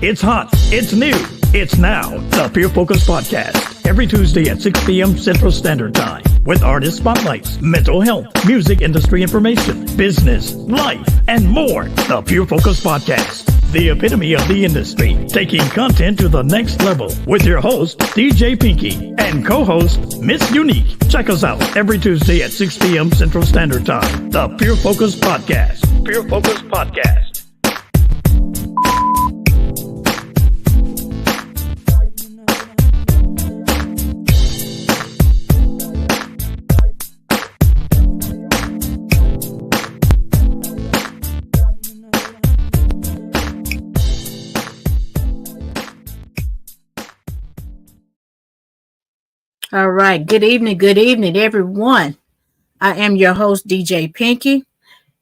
It's hot. It's new. It's now. The Pure Focus Podcast. Every Tuesday at 6 p.m. Central Standard Time. With artist spotlights, mental health, music industry information, business, life, and more. The Pure Focus Podcast. The epitome of the industry. Taking content to the next level. With your host, DJ Pinky. And co-host, Miss Unique. Check us out every Tuesday at 6 p.m. Central Standard Time. The Pure Focus Podcast. Pure Focus Podcast. All right. Good evening, everyone. I am your host, DJ Pinky,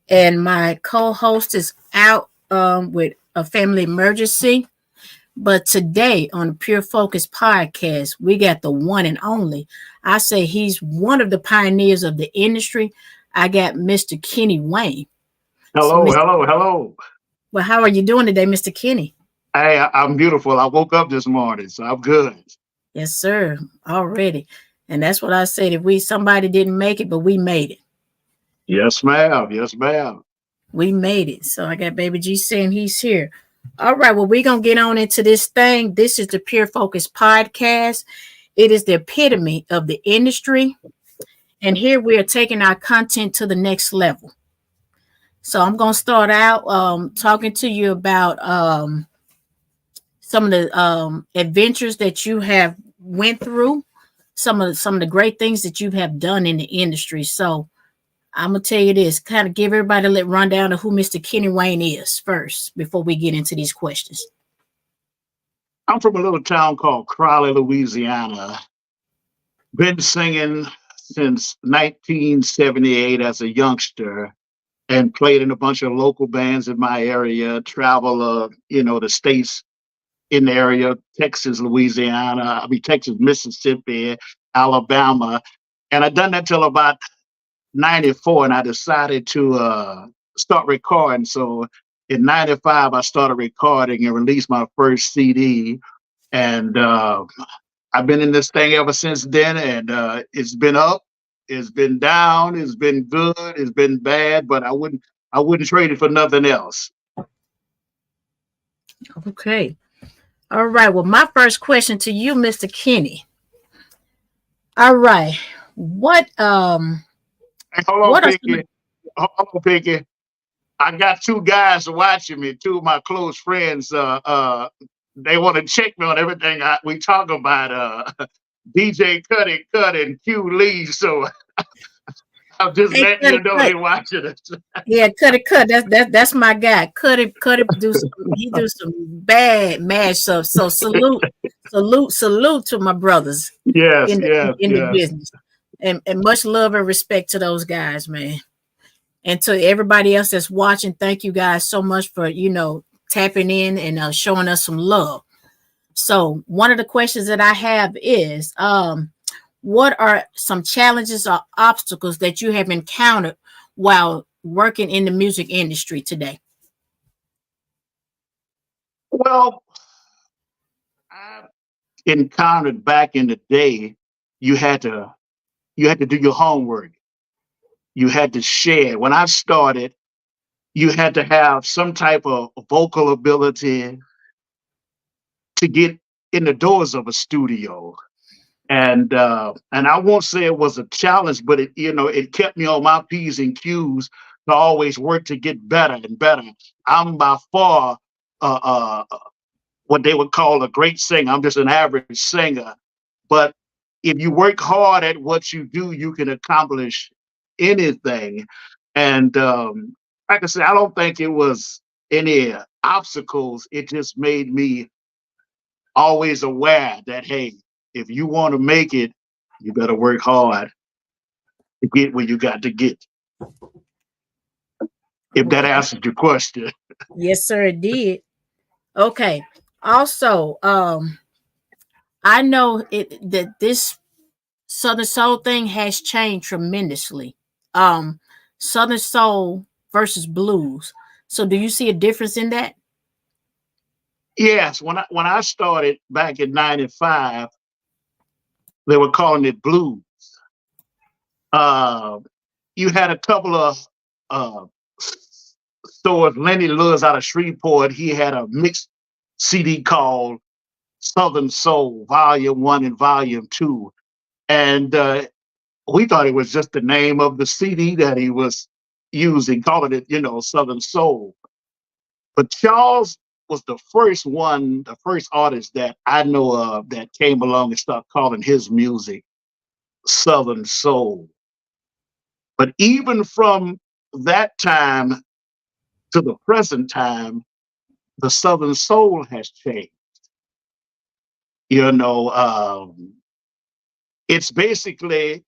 and my co-host is out with a family emergency. But today on the Pure Focus Podcast, we got the one and only. I say he's one of the pioneers of the industry. I got Mr. Kenne Wayne. Hello. Well, how are you doing today, Mr. Kenne? Hey, I'm beautiful. I woke up this morning, so I'm good. Yes, sir. Already. And that's what I said. If somebody didn't make it, but we made it. Yes, ma'am. We made it. So I got Baby G saying he's here. All right. Well, we're going to get on into this thing. This is the Pure Focus Podcast. It is the epitome of the industry. And here we are taking our content to the next level. So I'm going to start out talking to you about some of the adventures that you have went through, some of the great things that you have done in the industry. So I'm gonna tell you this, kind of give everybody a little rundown of who Mr. Kenne Wayne is first before we get into these questions. I'm from a little town called Crowley, Louisiana. Been singing since 1978 as a youngster and played in a bunch of local bands in my area, travel the states in the area, Texas, Mississippi, Alabama. And I've done that till about 94, and I decided to start recording. So in 95, I started recording and released my first CD. And I've been in this thing ever since then, and it's been up, it's been down, it's been good, it's been bad, but I wouldn't trade it for nothing else. Okay. All right. Well, my first question to you, Mr. Kenne. All right. What Hey, hold on, Pinky. I got two guys watching me, two of my close friends. They want to check me on everything we talk about. DJ Cut and Q Lee. So I'm just letting you know they watching us. Yeah, Cut. That's my guy. Cut it. Do some mad stuff. So salute to my brothers. Yes, in the business, and much love and respect to those guys, man. And to everybody else that's watching, thank you guys so much for tapping in and showing us some love. So one of the questions that I have is, what are some challenges or obstacles that you have encountered while working in the music industry today? Well, I encountered back in the day, you had to do your homework. You had to share. When I started, you had to have some type of vocal ability to get in the doors of a studio. And I won't say it was a challenge, but it kept me on my P's and Q's to always work to get better and better. I'm by far what they would call a great singer. I'm just an average singer. But if you work hard at what you do, you can accomplish anything. And like I said, I don't think it was any obstacles. It just made me always aware that, hey, if you want to make it, you better work hard to get where you got to get. If that answers your question. Yes, sir, it did. Okay. Also, I know that this Southern Soul thing has changed tremendously. Southern Soul versus blues. So do you see a difference in that? Yes, when I started back in '95, they were calling it blues. Uh, you had a couple of uh, stores. Lenny Lewis out of Shreveport, he had a mixed CD called Southern Soul, Volume 1 and Volume 2. And we thought it was just the name of the CD that he was using, calling it, Southern Soul. But Charles was the first one, the first artist that I know of that came along and started calling his music Southern Soul. But even from that time to the present time, the Southern Soul has changed. You know, it's basically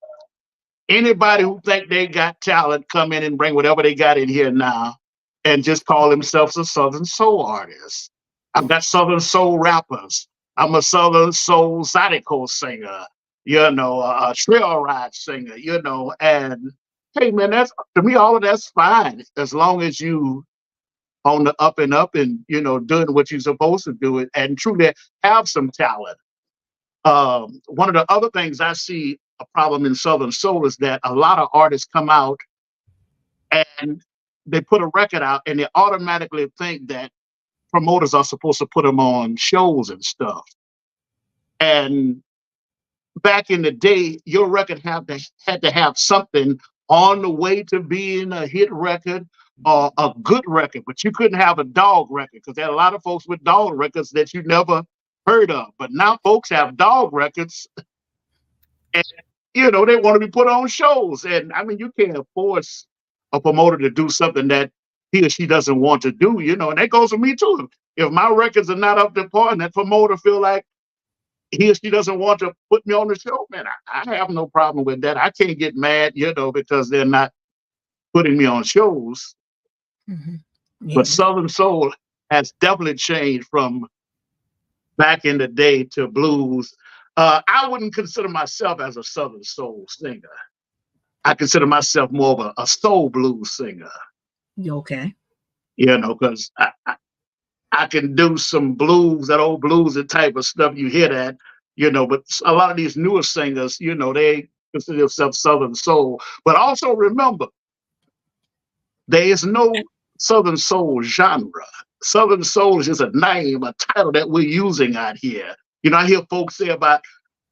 anybody who think they got talent come in and bring whatever they got in here now and just call themselves a Southern Soul artist. I've got Southern Soul rappers. I'm a Southern Soul zydeco singer, a trail ride singer, and hey man, that's to me, all of that's fine as long as you on the up and up and doing what you're supposed to do it and truly have some talent. One of the other things I see a problem in Southern Soul is that a lot of artists come out and they put a record out and they automatically think that promoters are supposed to put them on shows and stuff. And back in the day, your record had to have something on the way to being a hit record or a good record, but you couldn't have a dog record because there are a lot of folks with dog records that you never heard of. But now folks have dog records and they want to be put on shows. And I mean, you can't force a promoter to do something that he or she doesn't want to do, and that goes for me too. If my records are not up to par and that promoter feel like he or she doesn't want to put me on the show, man, I have no problem with that. I can't get mad, because they're not putting me on shows. Mm-hmm. Yeah. But Southern Soul has definitely changed from back in the day to blues. I wouldn't consider myself as a Southern Soul singer. I consider myself more of a soul blues singer. Okay. Because I can do some blues, that old blues and type of stuff you hear that, but a lot of these newer singers, they consider themselves Southern Soul. But also remember, there is no Southern Soul genre. Southern Soul is just a name, a title that we're using out here. I hear folks say about,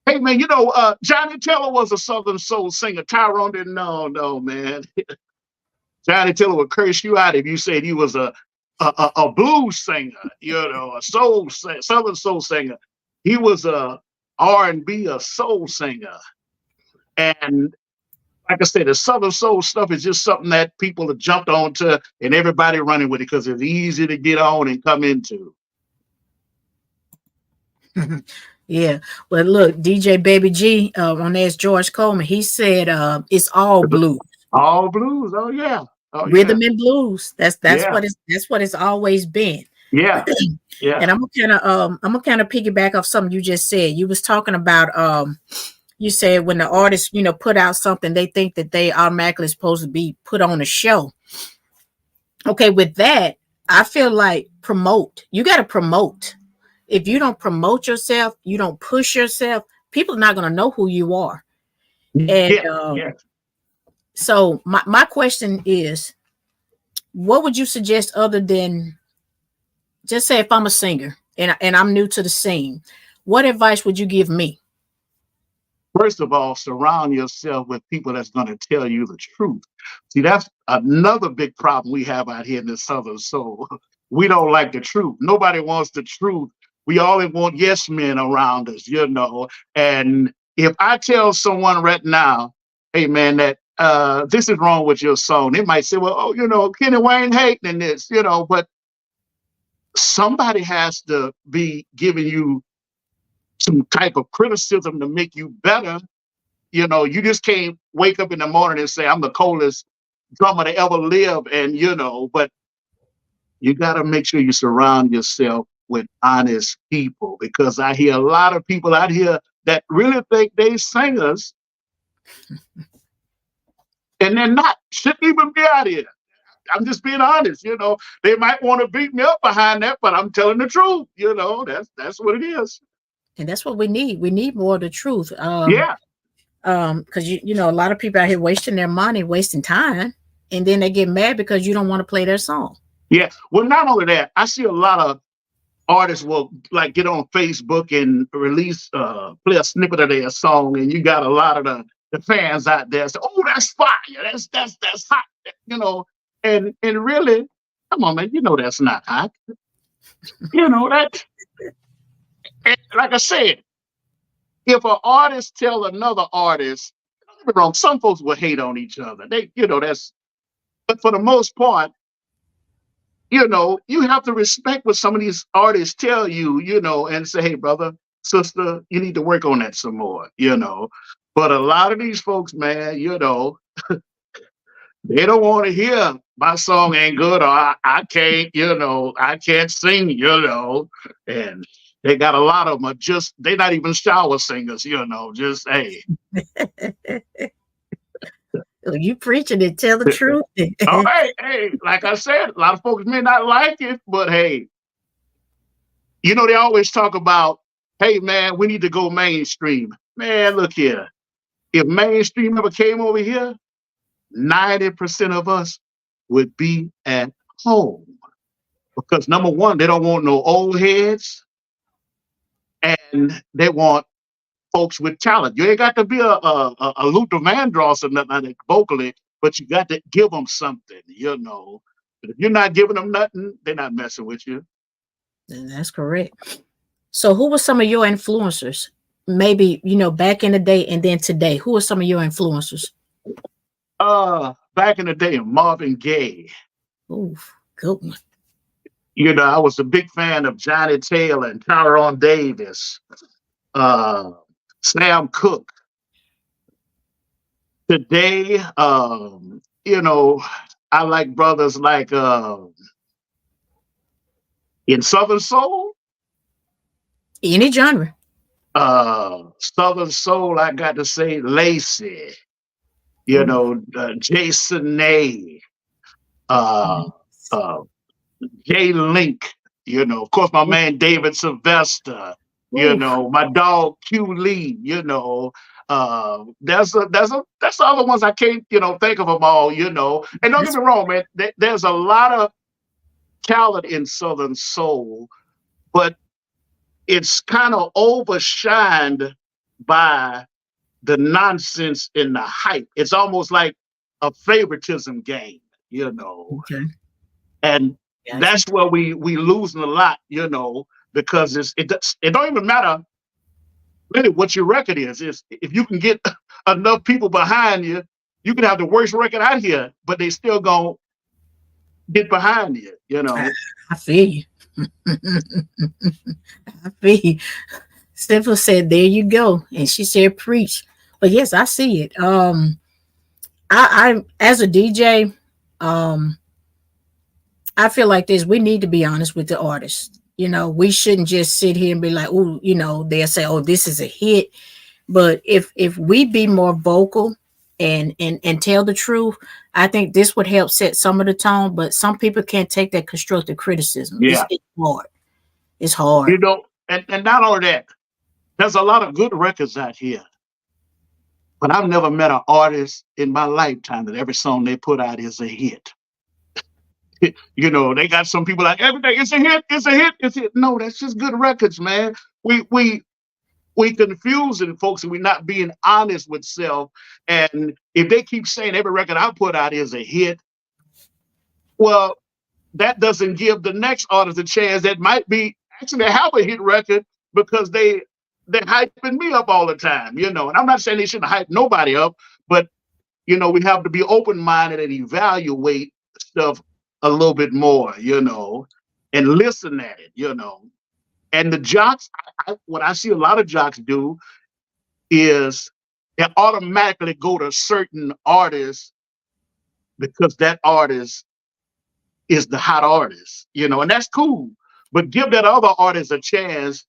hey man, Johnny Taylor was a Southern Soul singer. Tyrone didn't know, no, man. Johnny Taylor would curse you out if you said he was a blues singer, a Southern Soul singer. He was a R&B, a soul singer. And like I said, the Southern Soul stuff is just something that people have jumped onto and everybody running with it because it's easy to get on and come into. Yeah. Well, look, DJ Baby G on there's George Coleman. He said it's all blues. All blues. Oh yeah. Oh, Rhythm and blues. That's yeah. what it's always been. Yeah. Yeah. And I'm gonna kind of piggyback off something you just said. You was talking about you said when the artists, put out something, they think that they automatically supposed to be put on a show. Okay, with that, I feel like promote. You got to promote. If you don't promote yourself, you don't push yourself, people are not going to know who you are. And so my question is, what would you suggest other than just say if I'm a singer and I'm new to the scene, what advice would you give me? First of all, surround yourself with people that's going to tell you the truth. See, that's another big problem we have out here in the Southern Soul. We don't like the truth. Nobody wants the truth. We all want yes men around us, And if I tell someone right now, hey man, that this is wrong with your song, they might say, well, Kenne Wayne hating this, but somebody has to be giving you some type of criticism to make you better. You just can't wake up in the morning and say, I'm the coldest drummer to ever live. And, but you got to make sure you surround yourself with honest people, because I hear a lot of people out here that really think they singers and they're not, shouldn't even be out here. I'm just being honest. They might want to beat me up behind that, but I'm telling the truth. That's what it is. And that's what we need. We need more of the truth. Yeah. Because a lot of people out here wasting their money, wasting time, and then they get mad because you don't want to play their song. Yeah. Well, not only that, I see a lot of artists will like get on Facebook and release play a snippet of their song, and you got a lot of the fans out there say, "Oh, that's fire! That's hot!" And really, come on, man, that's not hot. That. And like I said, if an artist tell another artist, don't get me wrong, some folks will hate on each other. That's. But for the most part, you have to respect what some of these artists tell you, and say, "Hey, brother, sister, you need to work on that some more." But a lot of these folks, man, they don't want to hear my song ain't good, or I can't, I can't sing, and they got a lot of them they're not even shower singers, just, hey. You preaching it, tell the truth. Oh, hey, like I said, a lot of folks may not like it, but hey, they always talk about, hey, man, we need to go mainstream. Man, look here. If mainstream ever came over here, 90% of us would be at home. Because number one, they don't want no old heads, and they want folks with talent. You ain't got to be a Luther Vandross or nothing like that vocally, but you got to give them something, But if you're not giving them nothing, they're not messing with you. That's correct. So who were some of your influencers? Maybe, back in the day and then today. Who are some of your influencers? Back in the day, Marvin Gaye. Ooh, good one. I was a big fan of Johnny Taylor and Tyrone Davis, Sam Cooke. Today, I like brothers like in Southern Soul. Any genre. Southern Soul, I got to say Lacey, Jason Nay, Jay Link, of course, my man David Sylvester, my dog Q Lee, there's the other ones I can't, think of them all, and don't get me wrong, man, there's a lot of talent in Southern Soul, but it's kind of overshined by the nonsense and the hype. It's almost like a favoritism game, Okay. And that's where we losing a lot, because it don't even matter really what your record is. If you can get enough people behind you, you can have the worst record out here, but they still gonna get behind you, I feel you. I feel you. Stephen said, "There you go," and she said, "Preach." But yes, I see it. I as a DJ, I feel like this. We need to be honest with the artists. We shouldn't just sit here and be like, "Oh, they'll say, oh, this is a hit." But if we be more vocal and tell the truth, I think this would help set some of the tone. But some people can't take that constructive criticism. Yeah. It's hard. It's hard. And not only that, there's a lot of good records out here. But I've never met an artist in my lifetime that every song they put out is a hit. They got some people like everything. It's a hit. It's a hit. It's a hit. No, that's just good records, man. We confusing folks, and we're not being honest with self. And if they keep saying every record I put out is a hit, well, that doesn't give the next artist a chance that might be actually have a hit record because they're hyping me up all the time, And I'm not saying they shouldn't hype nobody up, but we have to be open-minded and evaluate stuff a little bit more, and listen at it, And the jocks, what I see a lot of jocks do is they automatically go to certain artists because that artist is the hot artist, and that's cool. But give that other artist a chance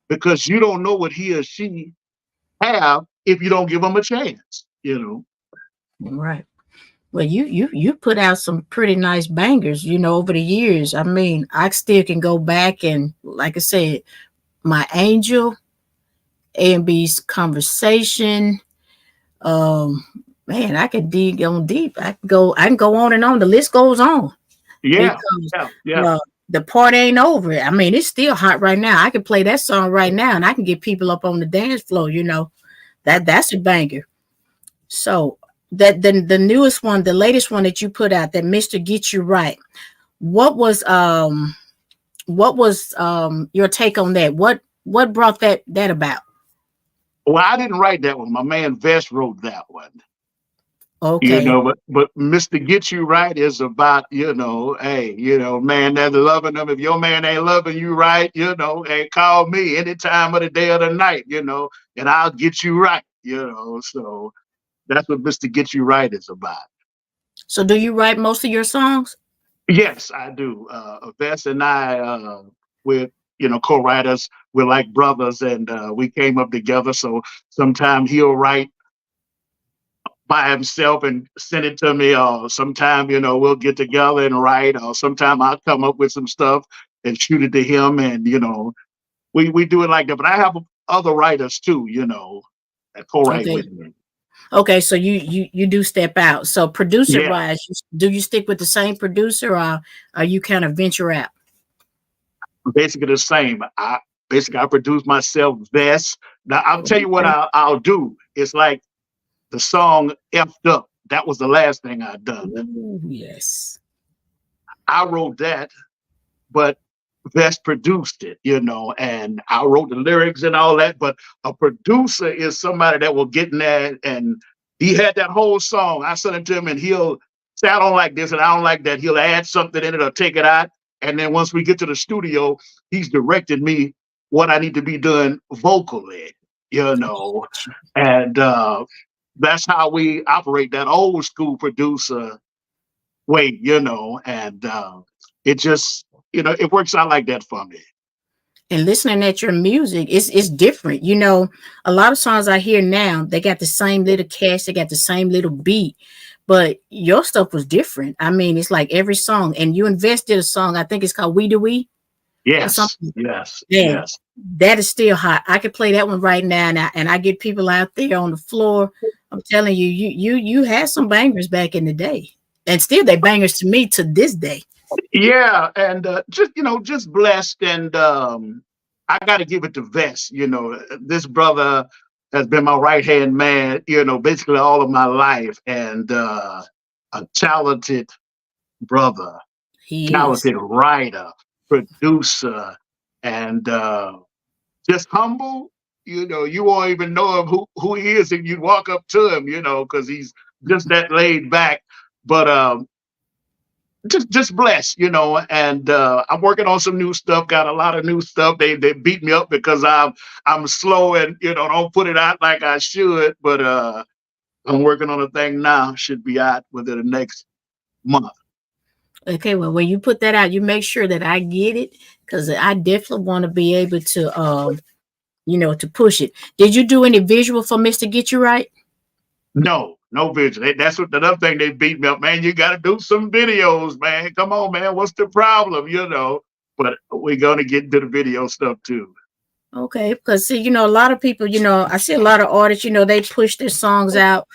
because you don't know what he or she have if you don't give them a chance, Right. Well, you put out some pretty nice bangers, over the years. I mean, I still can go back and, like I said, My Angel, A&B's Conversation. Um, Man, I could dig on deep. I can go on and on. The list goes on Yeah, because yeah, yeah. the party ain't over. I mean, it's still hot right now. I can play that song right now, and I can get people up on the dance floor. That's a banger. So that the newest one, the latest one that you put out, that Mr. Get You Right. What was your take on that? What brought that about? Well, I didn't write that one. My man Vest wrote that one. Okay. But Mr. Get You Right is about, hey, man that's loving them. If your man ain't loving you right, and call me any time of the day or the night, and I'll get you right, So that's what Mr. Get You Right is about. So do you write most of your songs? Yes, I do. Vess and I, we're, co-writers. We're like brothers, and we came up together. So sometime he'll write by himself and send it to me, or sometime, we'll get together and write, or sometime I'll come up with some stuff and shoot it to him, and we do it like that. But I have other writers too, that co-write Okay. with me. Okay, so you do step out. So producer Yeah, wise, do you stick with the same producer, or are you kind of venture out? basically the same. I produce myself best. Now I'll tell you what Okay. I'll do. It's like the song "Effed Up." That was the last thing I done. Ooh, yes. I wrote that, but Vest produced it, and I wrote the lyrics and all that. But a producer is somebody that will get in there, and he had that whole song. I sent it to him, and he'll say, I don't like this and I don't like that. He'll add something in it or take it out. And then once we get to the studio, he's directed me what I need to be doing vocally, and that's how we operate, that old school producer way, and it just, it works out like that for me. And listening at your music, it's different. A lot of songs I hear now, they got the same little cast, they got the same little beat, but your stuff was different. I mean, it's like every song, and you invested a song. I think it's called "We Do We" or Yes, something. yes, Man, yes. that is still hot. I could play that one right now, and I get people out there on the floor. I'm telling you, you had some bangers back in the day, and still they bangers to me to this day. Yeah, and just blessed, and I got to give it to Vest. This brother has been my right hand man. Basically all of my life, and a talented brother, He is. talented writer, producer, and just humble. You won't even know him who he is if you walk up to him. Because he's just that laid back. But just blessed, and I'm working on some new stuff. Got a lot of new stuff. They beat me up because I'm slow and don't put it out like I should. But I'm working on a thing now. Should be out within the next month. Okay, well, when you put that out, you make sure that I get it, because I definitely want to be able to, to push it. Did you do any visual for Mr. Get You Right? No, no vision. That's what the other thing they beat me up, man. You got to do some videos, man. Come on, man. What's the problem? But we're gonna get into the video stuff too. Okay, because see, a lot of people, I see a lot of artists, they push their songs out.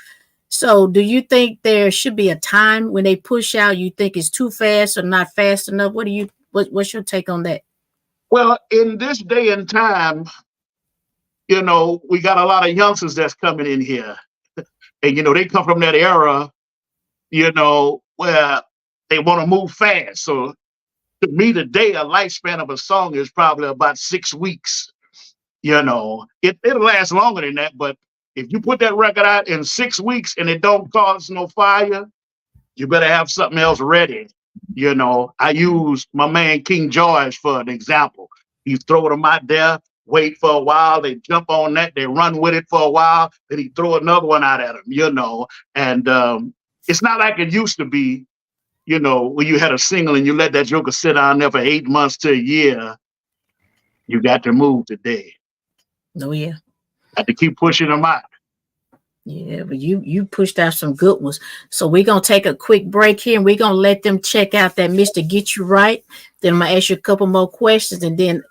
So do you think there should be a time when they push out? You think it's too fast or not fast enough? What's your take on that? Well, in this day and time, we got a lot of youngsters that's coming in here, and they come from that era, where they want to move fast. So to me today, a lifespan of a song is probably about 6 weeks. It'll last longer than that, but if you put that record out in 6 weeks and it don't cause no fire, you better have something else ready. I use my man King George for an example. He throw them out there, wait for a while, they jump on that, they run with it for a while, then he throw another one out at them, and it's not like it used to be, when you had a single and you let that joker sit down there for 8 months to a year. You got to move today. Oh yeah. Have to keep pushing them out. Yeah, but you pushed out some good ones. So we're gonna take a quick break here and we're gonna let them check out that Mr. Get You Right. Then I'm gonna ask you a couple more questions, and then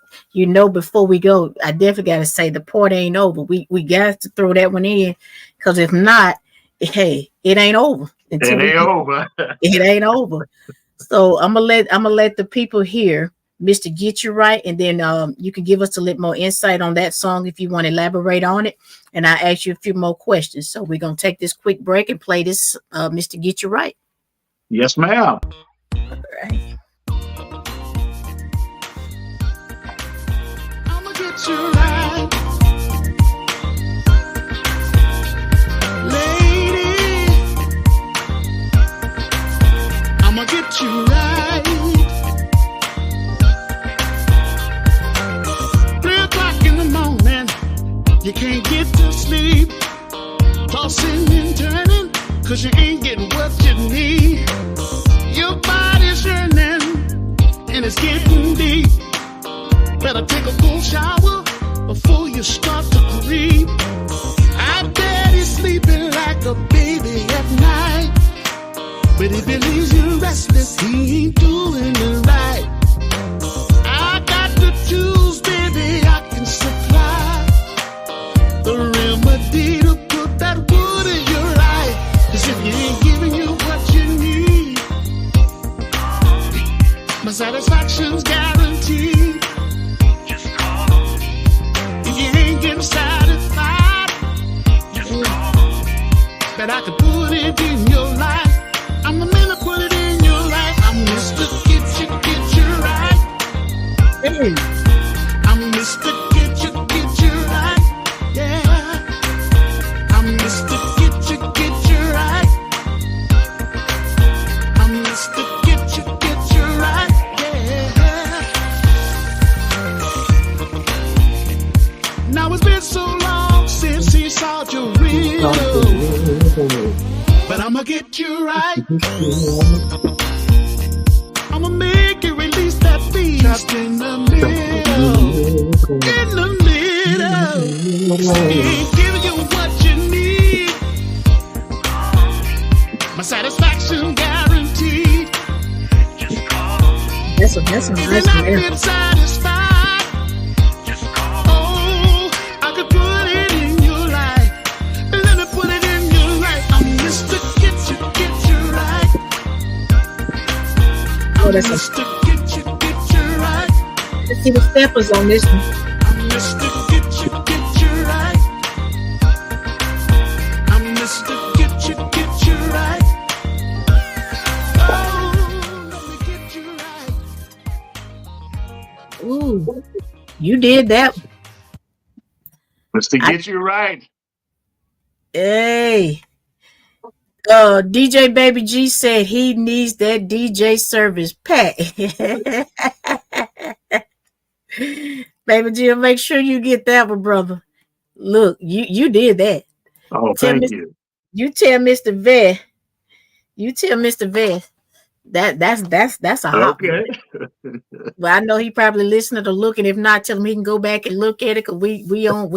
before we go, I definitely gotta say the party ain't over. We got to throw that one in, because if not, hey, it ain't over until It ain't over. it ain't over. So I'm gonna let the people hear Mr. Get You Right, and then you can give us a little more insight on that song if you want to elaborate on it, and I ask you a few more questions. So we're gonna take this quick break and play this Mr. Get You Right. Yes, ma'am. All right. I'ma get you right, lady. I'ma get you right. 3 o'clock in the morning, you can't get to sleep. Tossing and turning, 'cause you ain't getting what you need. Your body's yearning, and it's getting deep. Better take a cool shower before you start to creep. I bet he's sleeping like a baby at night, but if he leaves you restless, he ain't doing it right. I got the tools, baby, I can supply the remedy to put that wood in your eye. 'Cause if you ain't giving you what you need, my satisfaction's guaranteed. If you ain't getting satisfied, that I could put it in your life. I'm the man to put it in your life. I'm Mr. Get you right. Hey. I'm Mr. Get you right. Yeah. I'm Mr. Get you right. I'm Mr. Get you right. Yeah. Now it's been so long since he saw you real, but I'ma get you right. I'ma make you release that beast just in the middle. In the middle. He ain't giving you what you need. My satisfaction guaranteed. That's a If nice you're not man. being satisfied, oh, I could put it in your life. Let me put it in your life. I'm Mr. Get you right. Oh, that's a Mr. Get you right. let's see the steppers on this one. I'm Mr. Get you right. I'm Mr. Get you right. Oh, let me get you right. Ooh, you did that. Mr. Get You Right. Hey. DJ Baby G said he needs that DJ service pack. Baby G, make sure you get that one, brother. Look, you did that. Oh, Tell thank Mr. you. You tell Mr. Vet. You tell Mr. Vet that's a hot one. Okay. Well, I know he probably listening or looking. If not, tell him he can go back and look at it, because we on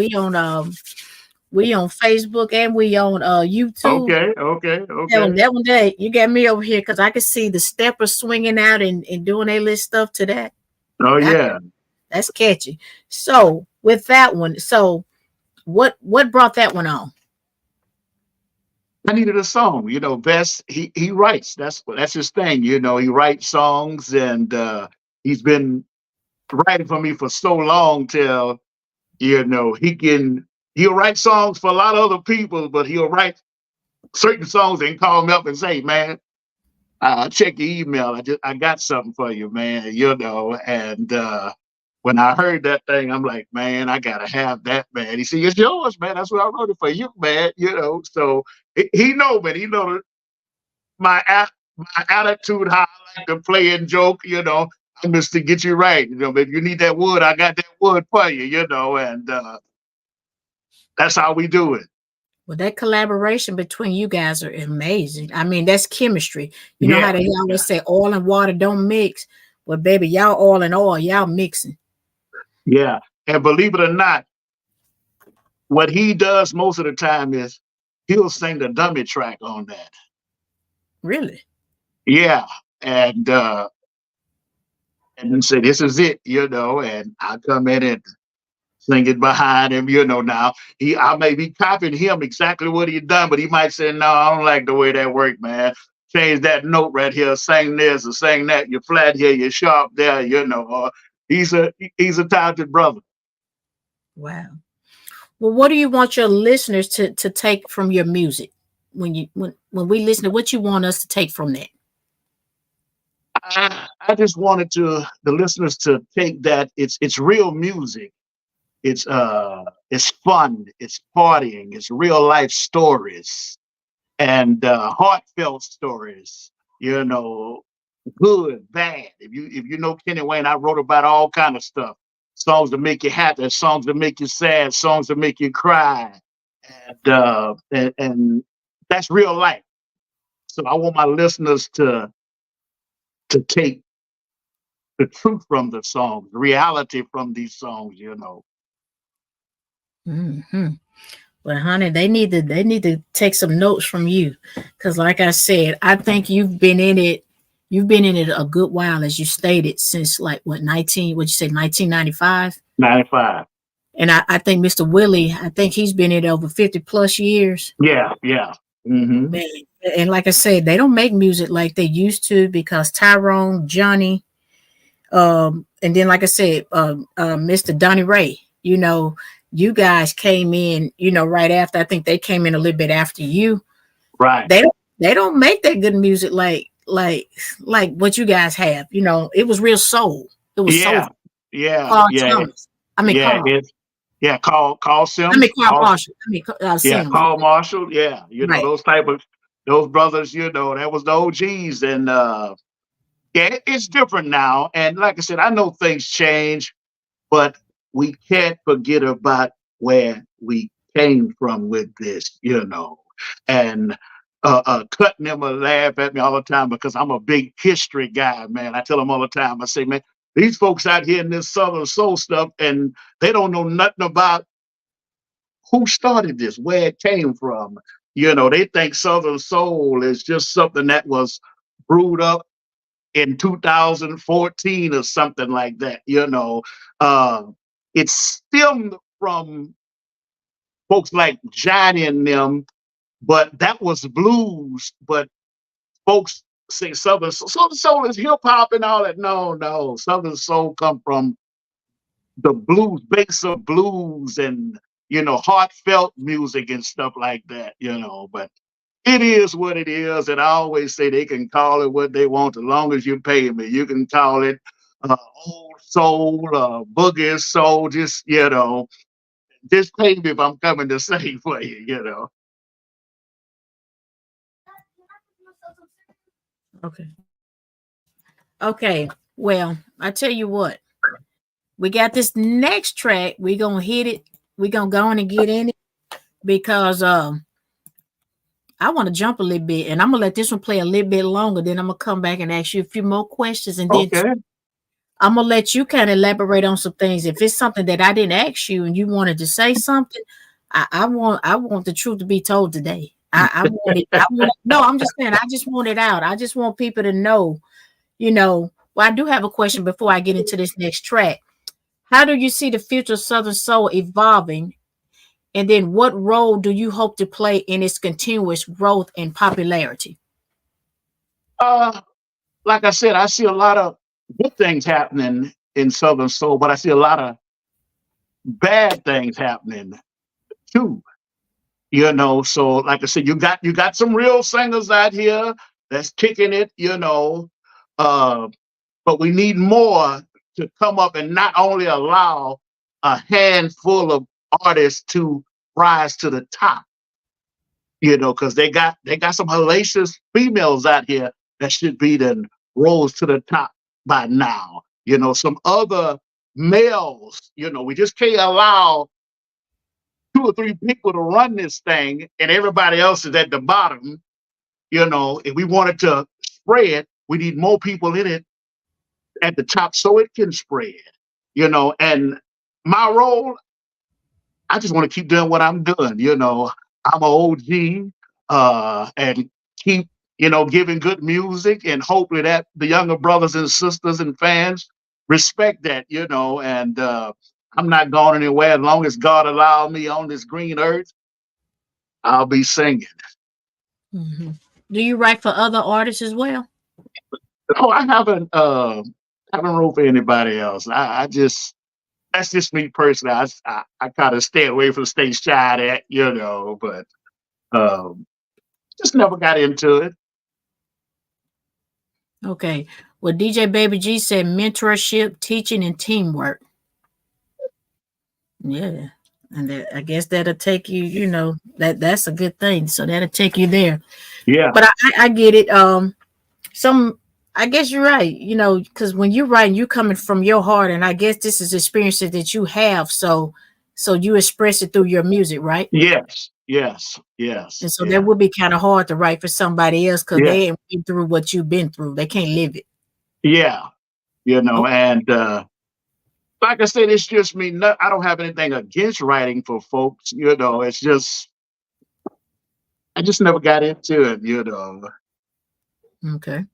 Facebook and we on YouTube. Tell him Okay. that one day you got me over here, because I can see the steppers swinging out and doing their little stuff to that. Oh, That- yeah. That's catchy. So with that one, so what brought that one on? I needed a song. Best he writes. That's his thing. He writes songs, and he's been writing for me for so long till he'll write songs for a lot of other people, but he'll write certain songs and call me up and say, "Man, check your email. I got something for you, man." And when I heard that thing, I'm like, "Man, I gotta have that, man." He said, "It's yours, man. That's what I wrote it for you, man." So he know, man. He know my attitude, how I like to play and joke. I'm just to get you right. If you need that wood, I got that wood for you. And that's how we do it. Well, that collaboration between you guys are amazing. I mean, that's chemistry. You know how they always say oil and water don't mix. Well, baby, y'all oil and oil, y'all mixing. Yeah. And believe it or not, what he does most of the time is he'll sing the dummy track on that. Really? Yeah. And then say, this is it, and I come in and sing it behind him, now. I may be copying him exactly what he done, but he might say, no, I don't like the way that worked, man. Change that note right here, sing this or sing that. You're flat here, you're sharp there, He's a talented brother. Wow. Well, what do you want your listeners to take from your music when we listen to what you want us to take from that? I just wanted the listeners to take that it's real music. It's fun, it's partying, it's real life stories and heartfelt stories, good, bad. If you know Kenne Wayne, I wrote about all kind of stuff. Songs that make you happy, songs that make you sad, songs that make you cry. And that's real life. So I want my listeners to take the truth from the songs, reality from these songs, Mm-hmm. Well, honey, they need to take some notes from you, because, like I said, I think you've been in it a good while, as you stated, since like what 1995. 95. And I think Mr. Willie, I think he's been in it over 50 plus years. Yeah. Mm-hmm. Man, and like I said, they don't make music like they used to, because Tyrone, Johnny, and then like I said, Mr. Donnie Ray, you guys came in, right after. I think they came in a little bit after you. Right. They don't make that good music like what you guys have. It was real soul. It was soul. Yeah. Carl Yeah. Thomas. I mean, yeah. Carl. Carl Sims. I mean, Carl Marshall. Sims. Carl Marshall. Yeah. Right. Those brothers, that was the OGs. And it's different now. And like I said, I know things change, but we can't forget about where we came from with this, And Cutting them will laugh at me all the time because I'm a big history guy, man. I tell them all the time, I say, man, these folks out here in this Southern Soul stuff, and they don't know nothing about who started this, where it came from. They think Southern Soul is just something that was brewed up in 2014 or something like that. It stemmed from folks like Johnny and them, but that was blues. But folks say Southern Soul is hip hop and all that. No, Southern Soul come from the blues, base of blues and heartfelt music and stuff like that. But it is what it is, and I always say they can call it what they want as long as you pay me. You can call it old soul, boogie soul, just pay me if I'm coming to sing for you. Okay. Well, I tell you what, we got this next track. We're gonna hit it. We're gonna go on and get in it, because I want to jump a little bit, and I'm gonna let this one play a little bit longer. Then I'm gonna come back and ask you a few more questions, and then I'm gonna let you kind of elaborate on some things. If it's something that I didn't ask you and you wanted to say something, I want the truth to be told today. I want it. No, I'm just saying. I just want it out. I just want people to know. Well, I do have a question before I get into this next track. How do you see the future of Southern Soul evolving? And then what role do you hope to play in its continuous growth and popularity? Like I said, I see a lot of good things happening in Southern Soul, but I see a lot of bad things happening too. So like I said, you got some real singers out here that's kicking it, but we need more to come up and not only allow a handful of artists to rise to the top, because they got some hellacious females out here that should be then rose to the top by now. Some other males, we just can't allow 2 or 3 people to run this thing and everybody else is at the bottom. If we wanted to spread, we need more people in it at the top so it can spread, and my role, I just want to keep doing what I'm doing. I'm an OG, and keep, giving good music, and hopefully that the younger brothers and sisters and fans respect that, and I'm not going anywhere. As long as God allow me on this green earth, I'll be singing. Hmm. Do you write for other artists as well? Oh, I haven't wrote for anybody else. I just That's just me personally. I kind of stay away from stay shy at, but um, just never got into it. Okay. Well, DJ Baby G said mentorship, teaching, and teamwork. Yeah. And I guess that'll take you, that's a good thing. So that'll take you there. Yeah, But I get it. Some I guess you're right, because when you're writing, you coming from your heart, and I guess this is experiences that you have, so you express it through your music, right? yes, yes, yes, And so that yeah, would be kind of hard to write for somebody else because yeah, they ain't been through what you've been through. They can't live it. yeah. Oh, And like I said, it's just me. I don't have anything against writing for folks. It's just I just never got into it. okay.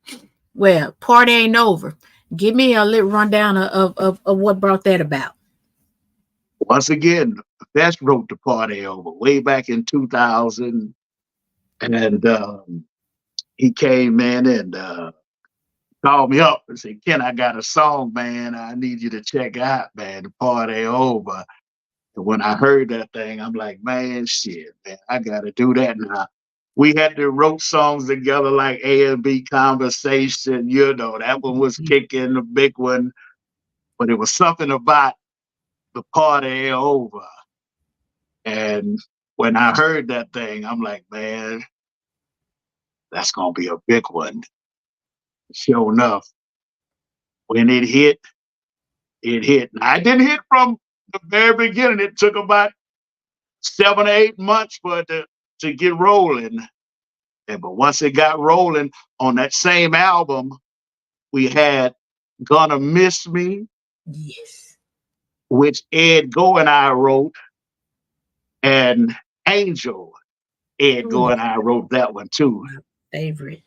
Well, party ain't over. Give me a little rundown of what brought that about. Once again, Best wrote the party over way back in 2000, and he came in and called me up and said, "Ken, I got a song, man. I need you to check out, man. The party over." And when I heard that thing, I'm like, man, shit, man, I gotta do that now. We had to wrote songs together like A and B Conversation, that one was kicking, the big one, but it was something about the party over. And when I heard that thing, I'm like, man, that's gonna be a big one. Sure enough, when it hit. Now, I didn't hit from the very beginning. It took about 7 or 8 months for it to get rolling. But once it got rolling on that same album, we had Gonna Miss Me, Yes. which Ed Go and I wrote, and Angel. Ed Ooh, Go and I wrote that one too. my favorite.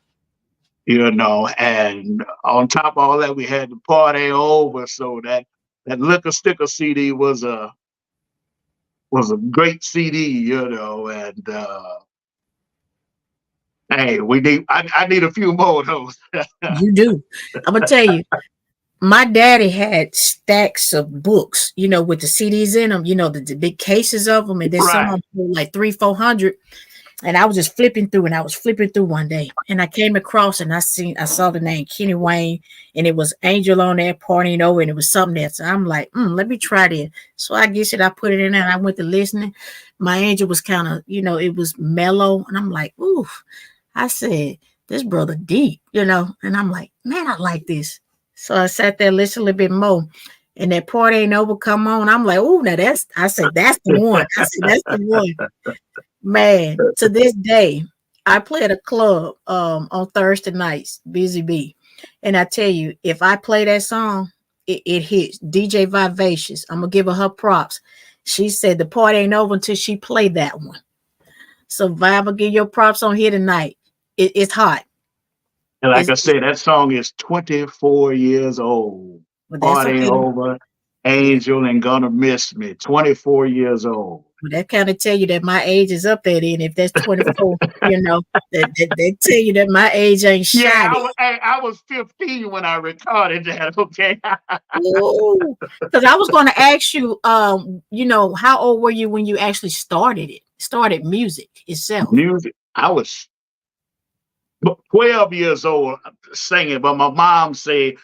And on top of all that, we had the party over. So that Liquor Sticker CD was a great CD, and hey, I need a few more of those. You do. I'm gonna tell you. My daddy had stacks of books, with the CDs in them, the big cases of them, and then some Right. of them were like 300-400. And I was just flipping through, and I was flipping through one day, and I came across, and I saw the name Kenne Wayne, and it was Angel on there partying over, and it was something else. So I'm like, let me try this. So I guess I put it in there, and I went to listening. My Angel was kind of, it was mellow, and I'm like, ooh. I said, this brother deep, and I'm like, man, I like this. So I sat there, listened a little bit more, and that part ain't over. Come on, I'm like, oh, now I said, that's the one. I said, that's the one, man. To this day, I play at a club on Thursday nights, Busy Bee, and I tell you, if I play that song, it hits. DJ Vivacious, I'm gonna give her props. She said the party ain't over until she played that one. So Vibe, will give your props on here tonight. It's hot. And like I It's said, that song is 24 years old. But that's Party okay. over, Yeah. Angel and Gonna Miss Me. 24 years old. Well, that kind of tell you that my age is up there. Then if that's 24, they tell you that my age ain't Yeah, shoddy. I was 15 when I recorded that. Okay. Because I was going to ask you, how old were you when you actually started music itself? Music. I was 12 years old singing, but my mom said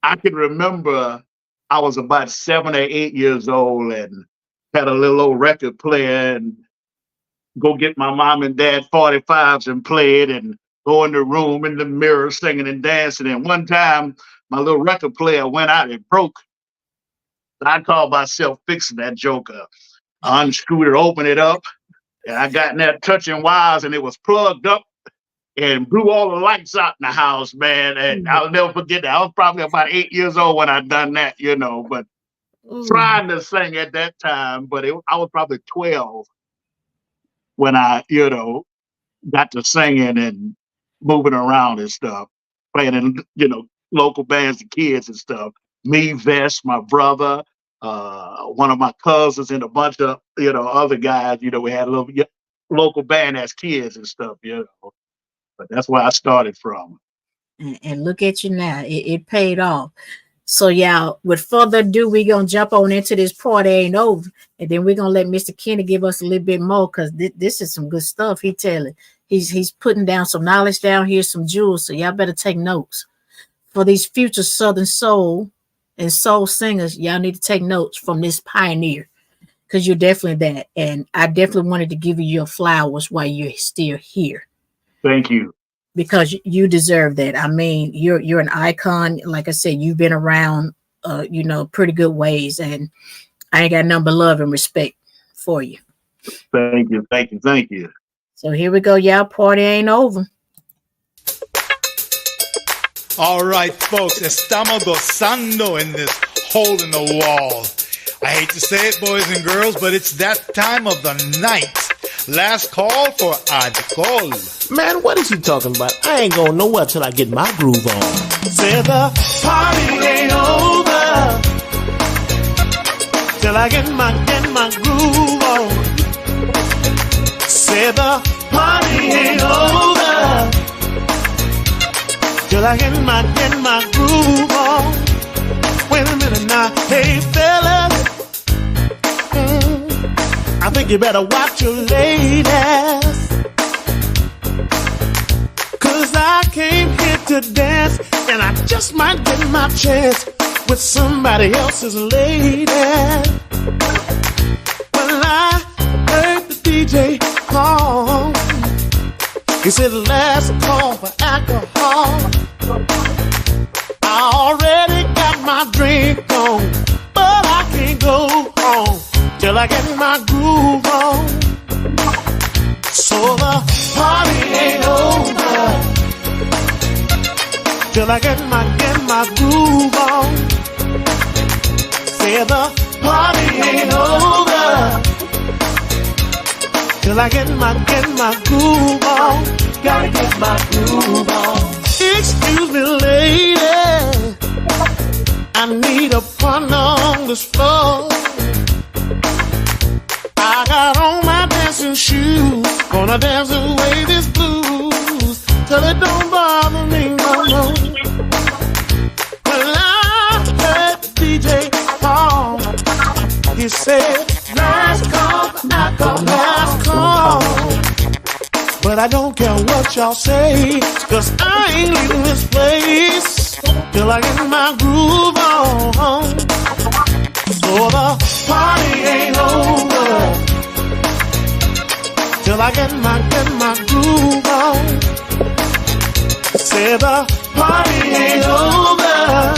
I can remember I was about 7 or 8 years old and had a little old record player and go get my mom and dad 45s and play it and go in the room in the mirror singing and dancing. And one time my little record player went out and broke. I called myself fixing that joker. I unscrewed it, opened it up, and I got in there touching wires and it was plugged up and blew all the lights out in the house, man. And I'll never forget that. I was probably about 8 years old when I done that, but Ooh. trying to sing at that time, but I was probably 12. when I, got to singing and moving around and stuff, playing in, local bands and kids and stuff. Me, Vest, my brother, one of my cousins, and a bunch of, other guys, we had a little local band as kids and stuff, But that's where I started from. And look at you now. It paid off. So, y'all, with further ado, we're going to jump on into this Party Ain't Over. And then we're going to let Mr. Kenne give us a little bit more, because this is some good stuff he telling. He's putting down some knowledge down here, some jewels. So y'all better take notes. For these future Southern soul and soul singers, y'all need to take notes from this pioneer, because you're definitely that. And I definitely wanted to give you your flowers while you're still here. Thank you. Because you deserve that. I mean, you're an icon. Like I said, you've been around, pretty good ways, and I ain't got nothing but love and respect for you. Thank you, thank you, thank you. So here we go, y'all. Party ain't over. All right, folks, estamos gozando in this hole in the wall. I hate to say it, boys and girls, but it's that time of the night. Last call for alcohol. Man, what is he talking about? I ain't going nowhere till I get my groove on. Say the party ain't over till I get my groove on. Say the party ain't over till I get my groove on. Wait a minute now, hey fellas. I think you better watch your ladies, 'cause I came here to dance, and I just might get my chance with somebody else's lady. When I heard the DJ call, he said last call for alcohol. I already got my drink on, but I can't go home till I get my groove on. So the party ain't over till I get my groove on. Say the party ain't over till I get my groove on. Gotta get my groove on. Excuse me, lady, I need a partner on this floor. I got on my dancing shoes, gonna dance away this blues till it don't bother me no more. When I heard the DJ call, he said, last call for alcohol, last call. But I don't care what y'all say, 'cause I ain't leaving this place till I get my groove on. So the party ain't over till I get my groove on. Say the party ain't over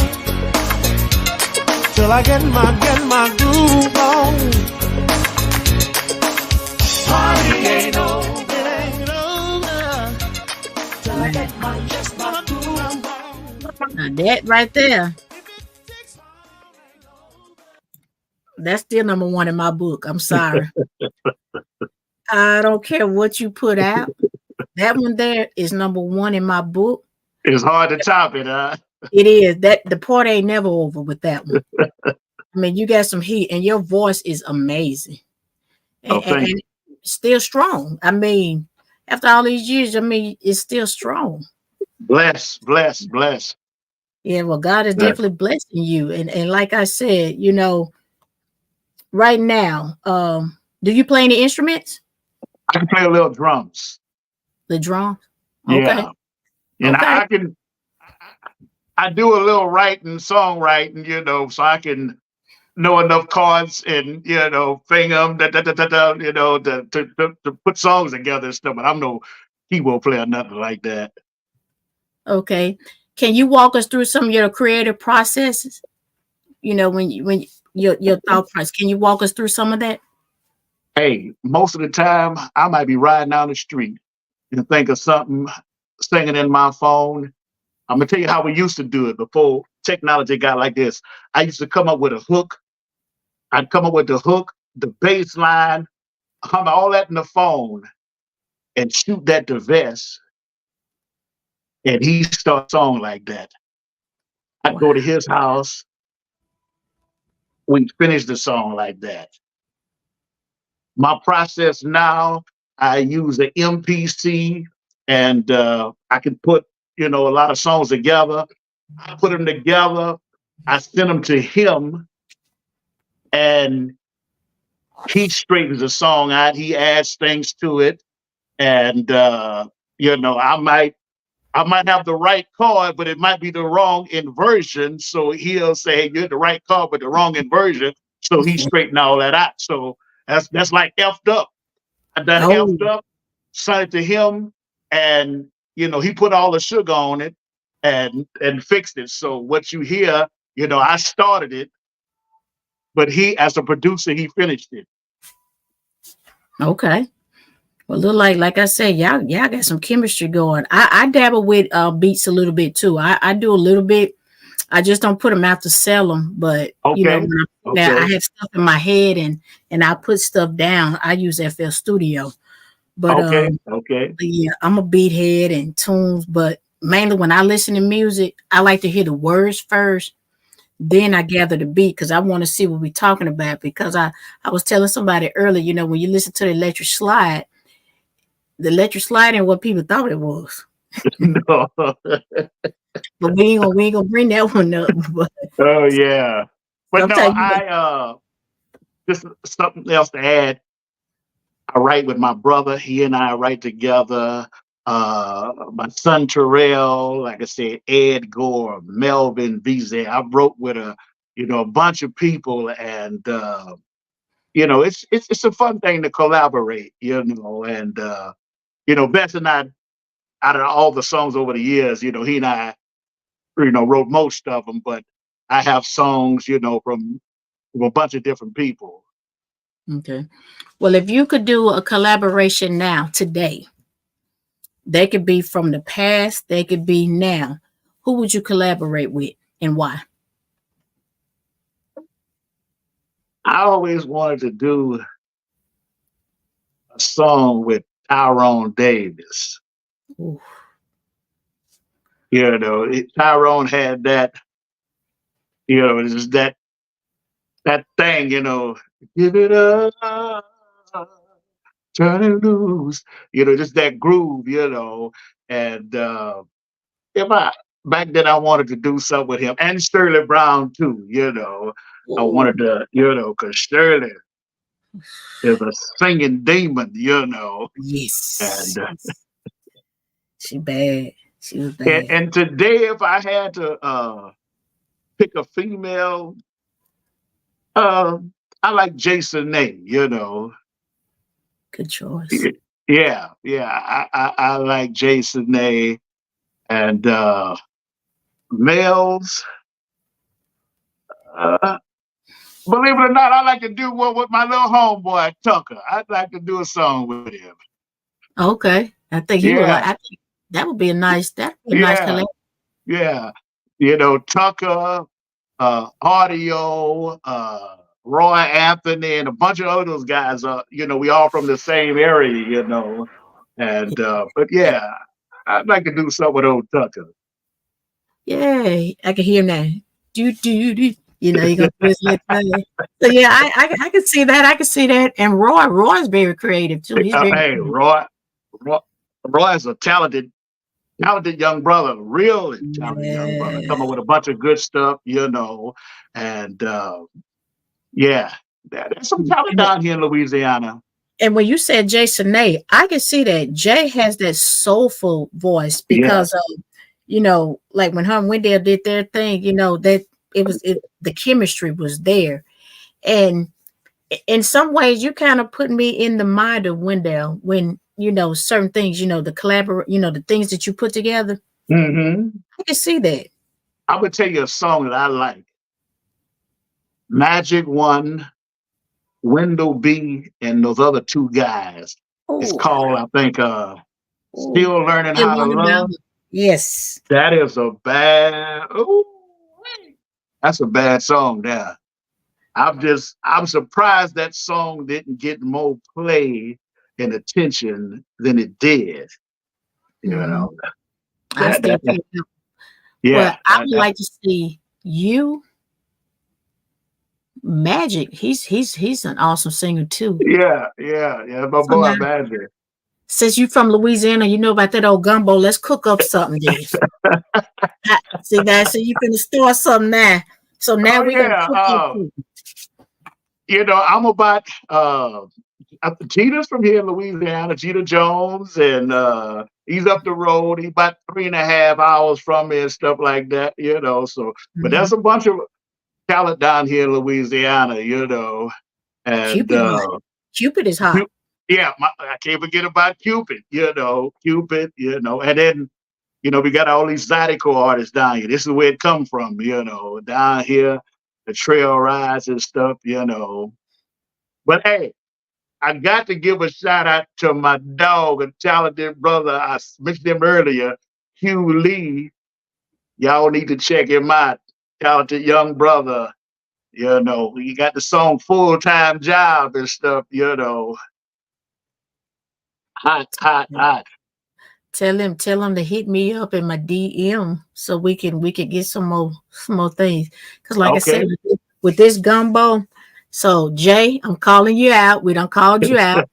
till I get my groove on. Party ain't over, it ain't over till I get my groove on. Now that right there, that's still number one in my book. I'm sorry. I don't care what you put out. That one there is number one in my book. It's hard to top it, huh? It is. That the party ain't never over with that one. I mean, you got some heat, and your voice is amazing. And still strong. I mean, after all these years, I mean, it's still strong. Bless. Yeah, well, God is definitely blessing you. And like I said, right now, do you play any instruments? I can play a little drums. The drums? Okay. Yeah. And okay. I do a little songwriting, so I can know enough chords and, sing them, to put songs together and stuff. But I'm no keyboard player, nothing like that. Okay. Can you walk us through some of your creative processes? When your thought process, can you walk us through some of that? Hey, most of the time I might be riding down the street and think of something, singing in my phone. I'm gonna tell you how we used to do it before technology got like this. I used to come up with a hook. I'd come up with the hook, the bass line, hum all that in the phone and shoot that to Vest, and he starts a song like that. I'd go to his house, we finish the song like that. My process now, I use an MPC, and I can put, a lot of songs together. I put them together, I send them to him, and he straightens the song out. He adds things to it, and I might have the right chord, but it might be the wrong inversion. So he'll say, "Hey, you had the right chord, but the wrong inversion." So he straightened all that out. So that's like effed up. I done Oh, effed up, sent it to him, and he put all the sugar on it and fixed it. So what you hear, I started it, but he, as a producer, he finished it. okay. Well, look like I said, y'all got some chemistry going. I dabble with beats a little bit too. I do a little bit. I just don't put them out to sell them. But Okay. when I have stuff in my head and I put stuff down. I use FL Studio. But Okay. yeah, I'm a beat head and tunes. But mainly when I listen to music, I like to hear the words first. Then I gather the beat because I want to see what we're talking about. Because I was telling somebody earlier, when you listen to the electric slide ain't what people thought it was. No. But we ain't gonna bring that one up. But Oh yeah. But no, sometimes I just something else to add. I write with my brother. He and I write together. My son Terrell, like I said, Ed Gore, Melvin Vizay. I wrote with a bunch of people, and it's a fun thing to collaborate, and Beth and I, out of all the songs over the years, he and I, wrote most of them, but I have songs, from a bunch of different people. okay. Well, if you could do a collaboration now, today, they could be from the past, they could be now. Who would you collaborate with and why? I always wanted to do a song with Tyrone Davis. Ooh. Tyrone had that, it's just that thing, give it up, turn it loose, just that groove, and if I back then I wanted to do something with him and Shirley Brown too, I Ooh. wanted to, because Shirley is a singing demon, Yes. and She bad. She was and, bad. and today if I had to pick a female, I like Jason Nay, Good choice. Yeah, I like Jason Nay, and males. Believe it or not, I like to do one with my little homeboy Tucker. I'd like to do a song with him. Okay. I think he would Yeah, I think that would be a nice yeah, collab. yeah. Tucker, Audio, Roy Anthony, and a bunch of other those guys. We all from the same area, And but yeah, I'd like to do something with old Tucker. Yeah, I can hear him now. Do. You're gonna put his lips on it. So yeah, I can see that. I can see that. And Roy's very creative too. He's very Hey, creative. Roy is a talented young brother, really talented young brother, Yeah. coming with a bunch of good stuff, and yeah, there's some talent down here in Louisiana. And when you said Jason Nay, I can see that Jay has that soulful voice Yeah. because like when her and Wendell did their thing, that the chemistry was there. And in some ways, you kind of put me in the mind of Wendell when certain things, the the things that you put together. Mm-hmm. I can see that. I would tell you a song that I like. Magic One, Wendell B, and those other two guys. It's Oh, called, I think, Still Learning How to Love. Yes. That is a bad, that's a bad song there. I'm surprised that song didn't get more play and attention than it did. You know, I that, still that, that feel you. Well, yeah, I would like to see you, Magic. He's an awesome singer too. yeah. My So boy now, Magic. since you from Louisiana, you know about that old gumbo. Let's cook up something then. See that? So you finna start something now. So now Oh we gonna yeah. cook up food. I'm about Gina's from here in Louisiana, Gina Jones, and he's up the road. He's about 3.5 hours from me and stuff like that, So, but Mhm. there's a bunch of talent down here in Louisiana, and Cupid hot. Cupid is hot. yeah, I can't forget about Cupid, Cupid, and then we got all these Zydeco artists down here. This is where it come from, down here, the trail rides and stuff. But hey, I got to give a shout out to my dog, a talented brother. I mentioned him earlier, Hugh Lee. Y'all need to check him out. Talented young brother. He got the song Full Time Job and stuff. Hot, hot, hot. Tell him to hit me up in my DM so we can get some more things. Cause like I said, Okay. with this gumbo, so Jay, I'm calling you out. We done called you out.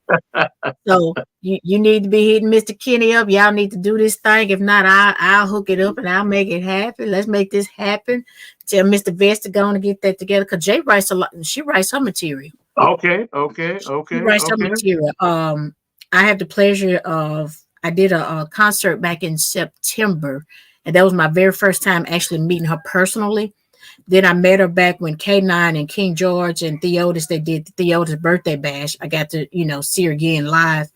So you need to be hitting Mr. Kenny up. Y'all need to do this thing. If not, I'll hook it up and I'll make it happen. Let's make this happen. Tell Mr. Vest to go and get that together. Cause Jay writes a lot. She writes her material. Okay. She writes her material. I had the pleasure of I did a concert back in September, and that was my very first time actually meeting her personally. Then I met her back when K9 and King George and Theotis, they did the Theotis birthday bash. I got to, see her again live,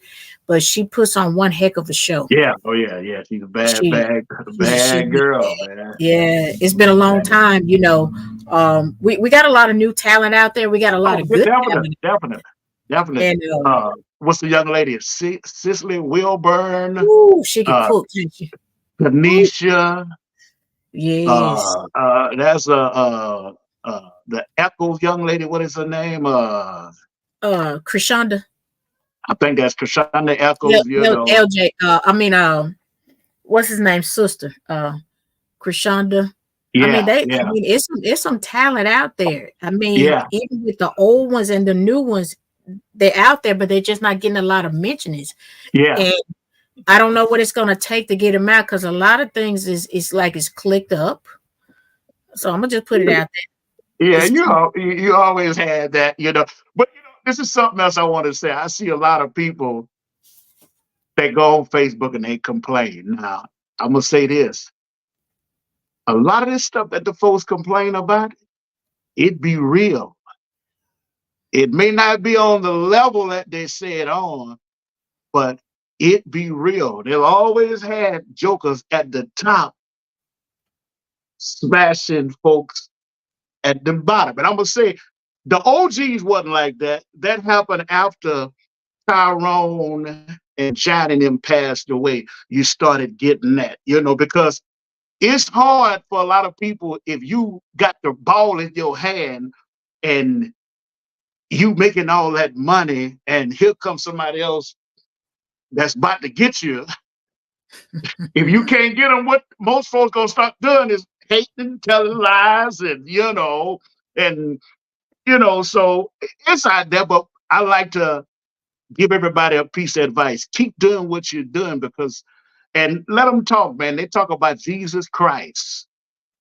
but she puts on one heck of a show. Yeah. Oh yeah. She's a bad She girl, man. yeah, it's been a long time, we got a lot of new talent out there. We got a lot of good talent. Definitely. And What's the young lady? Cicely Wilburn, ooh, she can cook, can't she? Tanisha. Yes. There's the Echoes young lady. What is her name? Krishanda. I think that's Krishanda Echoes. LJ. What's his name? Sister. Krishanda. Yeah. It's some talent out there. Yeah. Even with the old ones and the new ones, they're out there, but they're just not getting a lot of mentionings. Yeah. And I don't know what it's going to take to get them out, because a lot of things is like it's clicked up. So I'm gonna just put it out there. Yeah, you always had that, But this is something else I want to say. I see a lot of people that go on Facebook and they complain. Now, I'm gonna say this: a lot of this stuff that the folks complain about, it be real. It may not be on the level that they say it on, but it be real. They've always had jokers at the top smashing folks at the bottom. And I'm gonna say the OGs wasn't like that. That happened after Tyrone and John and them passed away. You started getting that, because it's hard for a lot of people if you got the ball in your hand and you making all that money, and here comes somebody else that's about to get you. If you can't get them, what most folks gonna start doing is hating, telling lies, and so it's out there. But I like to give everybody a piece of advice: keep doing what you're doing, and let them talk, man. They talk about Jesus Christ.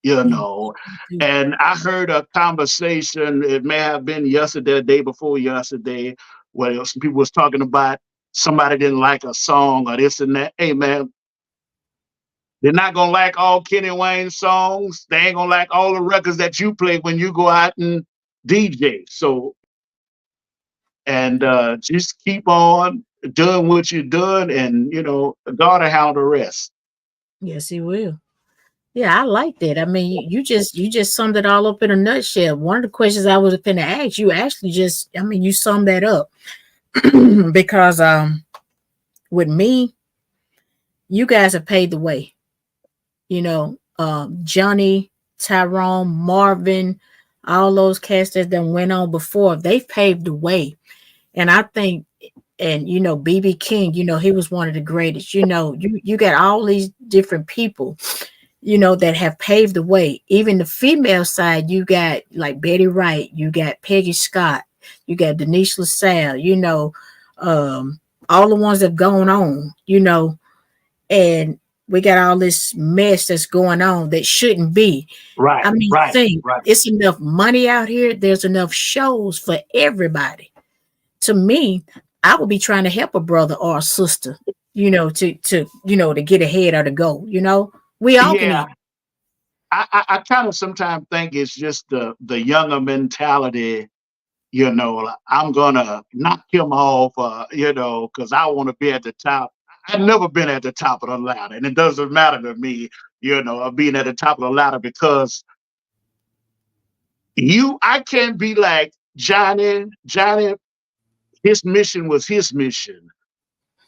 And I heard a conversation, it may have been yesterday, the day before yesterday, where some people was talking about somebody didn't like a song or this and that. Hey, man, they're not going to like all Kenne Wayne songs. They ain't going to like all the records that you play when you go out and DJ. So, and just keep on doing what you're doing, and, God will handle the rest. Yes, he will. Yeah, I like that. You just summed it all up in a nutshell. One of the questions I was going to ask you actually you summed that up. Because with me, you guys have paved the way. Johnny, Tyrone, Marvin, all those cats that done went on before, they've paved the way. And I think, and you know, BB King, you know, he was one of the greatest. You know, you got all these different people, you know, that have paved the way. Even the female side, you got like Betty Wright, you got Peggy Scott, you got Denise LaSalle, you know, all the ones that have gone on, you know, and we got all this mess that's going on that shouldn't be. Right, I mean, right, think right. it's enough money out here. There's enough shows for everybody. To me, I would be trying to help a brother or a sister, you know, to you know, to get ahead or to go. You know, we all can Yeah, eat. I kind of sometimes think it's just the younger mentality. You know, like, I'm gonna knock him off. You know, because I want to be at the top. I've never been at the top of the ladder, and it doesn't matter to me. You know, of being at the top of the ladder because I can't be like Johnny. Johnny, his mission was his mission.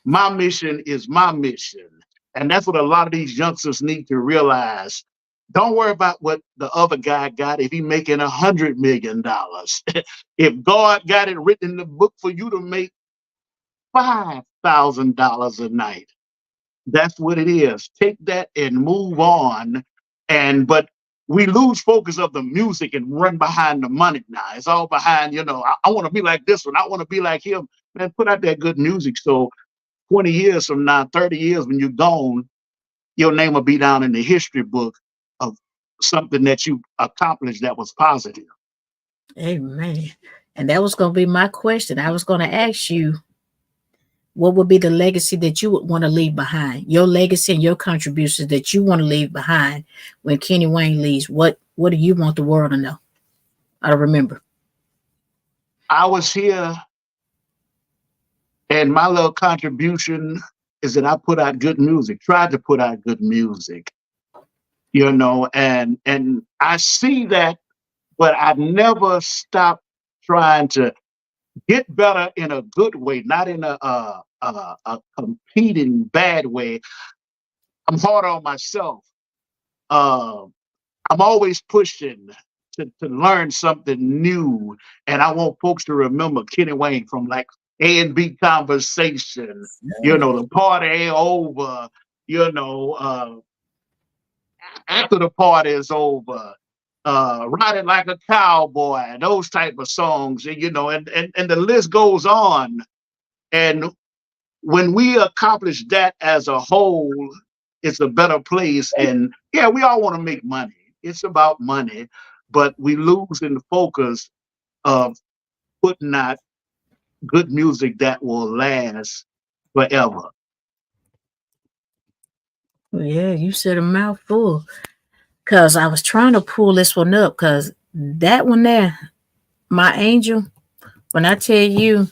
My mission is my mission. And that's what a lot of these youngsters need to realize. Don't worry about what the other guy got if he making $100 million. If God got it written in the book for you to make $5,000 a night, that's what it is. Take that and move on. But we lose focus of the music and run behind the money now. It's all behind, you know, I want to be like this one. I want to be like him. Man, put out that good music. So 20 years from now, 30 years when you're gone, your name will be down in the history book of something that you accomplished that was positive. Amen. And that was going to be my question. I was going to ask you, what would be the legacy that you would want to leave behind? Your legacy and your contributions that you want to leave behind when Kenne Wayne leaves. What do you want the world to know? I remember. I was here, and my little contribution is that I put out good music, tried to put out good music, you know, and I see that, but I never stopped trying to get better in a good way, not in a competing bad way. I'm hard on myself. Uh, I'm always pushing to learn something new, and I want folks to remember Kenne Wayne from like A&B conversation. You know, the party ain't over. You know, after the party is over. Riding like a cowboy, those type of songs, you know, and the list goes on. And when we accomplish that as a whole, it's a better place. And yeah, we all want to make money. It's about money, but we lose in the focus of putting out good music that will last forever. Yeah, you said a mouthful. Cause I was trying to pull this one up, cause that one there, my angel, when I tell you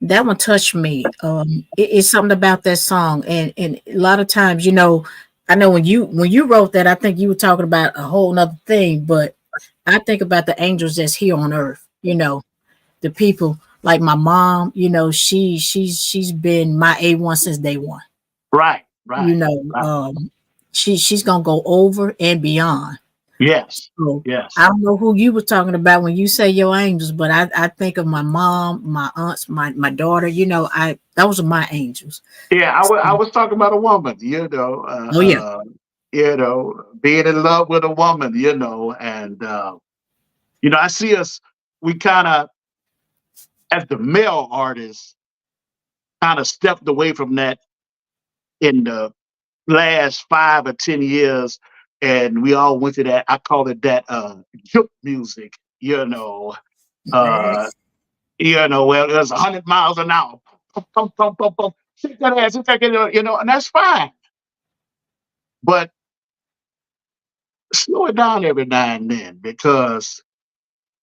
that one touched me. It's something about that song, and a lot of times, you know, I know when you wrote that, I think you were talking about a whole nother thing, but I think about the angels that's here on earth. You know, the people like my mom. You know, she's been my A1 since day one. Right, You right, know, right. she's gonna go over and beyond. Yes, So yes. I don't know who you were talking about when you say your angels, but I think of my mom, my aunts, my daughter. You know, those are my angels. Yeah, I So, was talking about a woman, oh yeah, you know, being in love with a woman, you know, and you know, I see us, we kind of, as the male artists, kind of stepped away from that in the last 5 or 10 years, and we all went to that. I call it that juke music, uh, yes. well, it was 100 miles an hour. Pum, pum, pum, pum, pum. Shake that ass, shake that, and that's fine. But slow it down every now and then because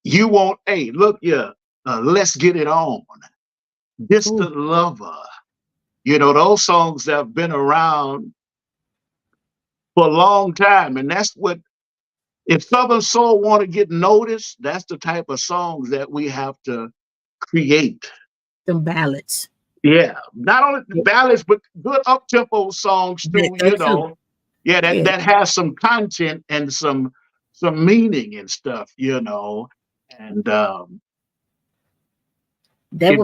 you want, hey, look here, let's get it on. Ooh, Distant Lover. You know, those songs that have been around for a long time. And that's what, if Southern Soul want to get noticed, that's the type of songs that we have to create. them ballads. Yeah, not only the ballads, but good up-tempo songs too, That too. Yeah, Yeah. that has some content and some some meaning and stuff, and That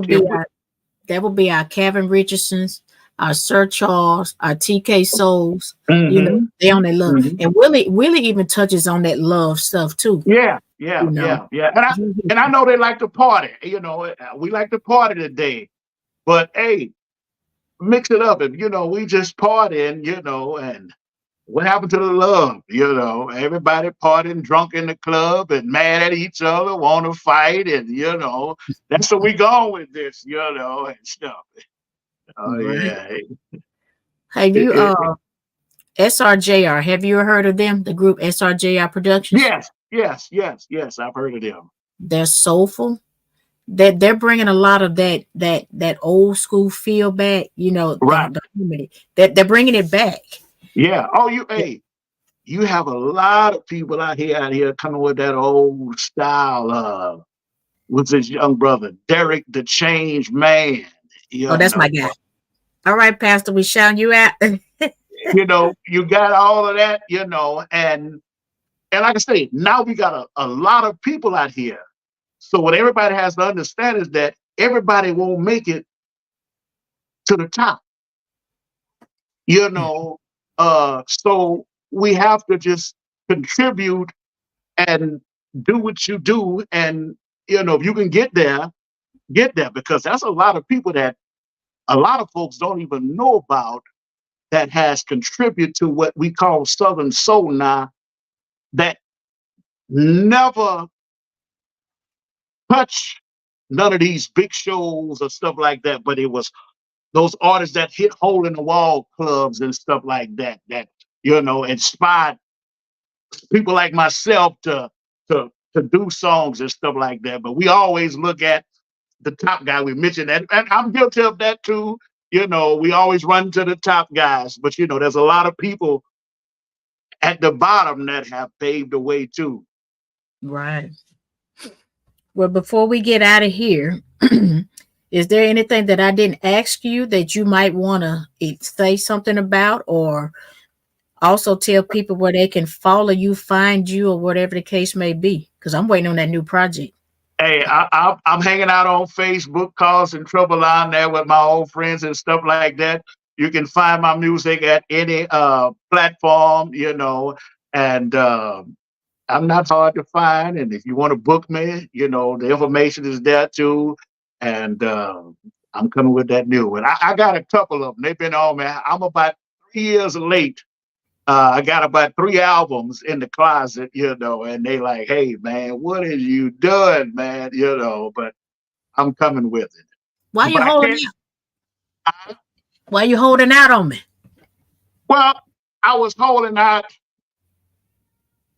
would be our Kevin Richardsons, our Sir Charles, our TK Souls. mm-hmm, They on that love, mm-hmm. and Willie even touches on that love stuff too. Yeah. And I know they like to party. We like to party today, but hey, mix it up. And we just partying. And what happened to the love? Everybody partying, drunk in the club, and mad at each other, want to fight, and that's where we going with this, and stuff. Oh yeah. Have you SRJR? Have you heard of them? The group SRJR Productions. Yes. I've heard of them. They're soulful. They're bringing a lot of that old school feel back. Right. The harmony. They're bringing it back. Yeah. Oh, you have a lot of people out here coming with that old style. With this young brother, Derek the Change Man. That's my guy. All right, Pastor, we shout you out. You got all of that, and like I say, now we got a lot of people out here. So what everybody has to understand is that everybody won't make it to the top. So we have to just contribute and do what you do, and if you can get there, because that's a lot of people that a lot of folks don't even know about that has contributed to what we call Southern Soul now, that never touch none of these big shows or stuff like that, but it was those artists that hit hole in the wall clubs and stuff like that inspired people like myself to do songs and stuff like that. But we always look at the top guy. We mentioned that, and I'm guilty of that too. We always run to the top guys, but there's a lot of people at the bottom that have paved the way too. Right. Well, before we get out of here, is there anything that I didn't ask you that you might want to say something about, or also tell people where they can follow you, find you, or whatever the case may be? Because I'm waiting on that new project. Hey, I'm hanging out on Facebook, causing trouble on there with my old friends and stuff like that. You can find my music at any platform, and I'm not hard to find. And if you want to book me, the information is there too. And I'm coming with that new one. I got a couple of them. They've been on me. I'm about 3 years late. I got about 3 albums in the closet, and they like, hey, man, what is you doing, man? But I'm coming with it. Why you holding out? Why you holding out on me? Well, I was holding out.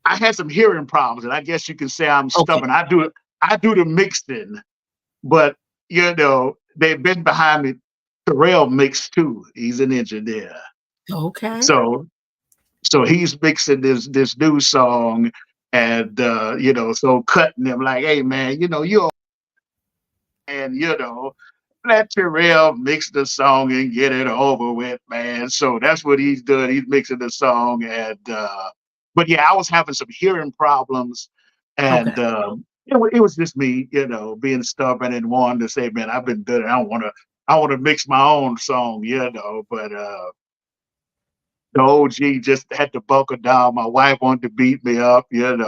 I had some hearing problems, and I guess you can say I'm stubborn. I do the mixing, but they've been behind me. Terrell mixed too. He's an engineer. Okay. So he's mixing this new song, and so cutting them like, hey man, let Terrell mix the song and get it over with, man. So that's what he's doing. He's mixing the song, and but yeah, I was having some hearing problems, and it was just me, being stubborn and wanting to say, man, I've been doing it. I want to mix my own song, but. The OG just had to buckle down. My wife wanted to beat me up, and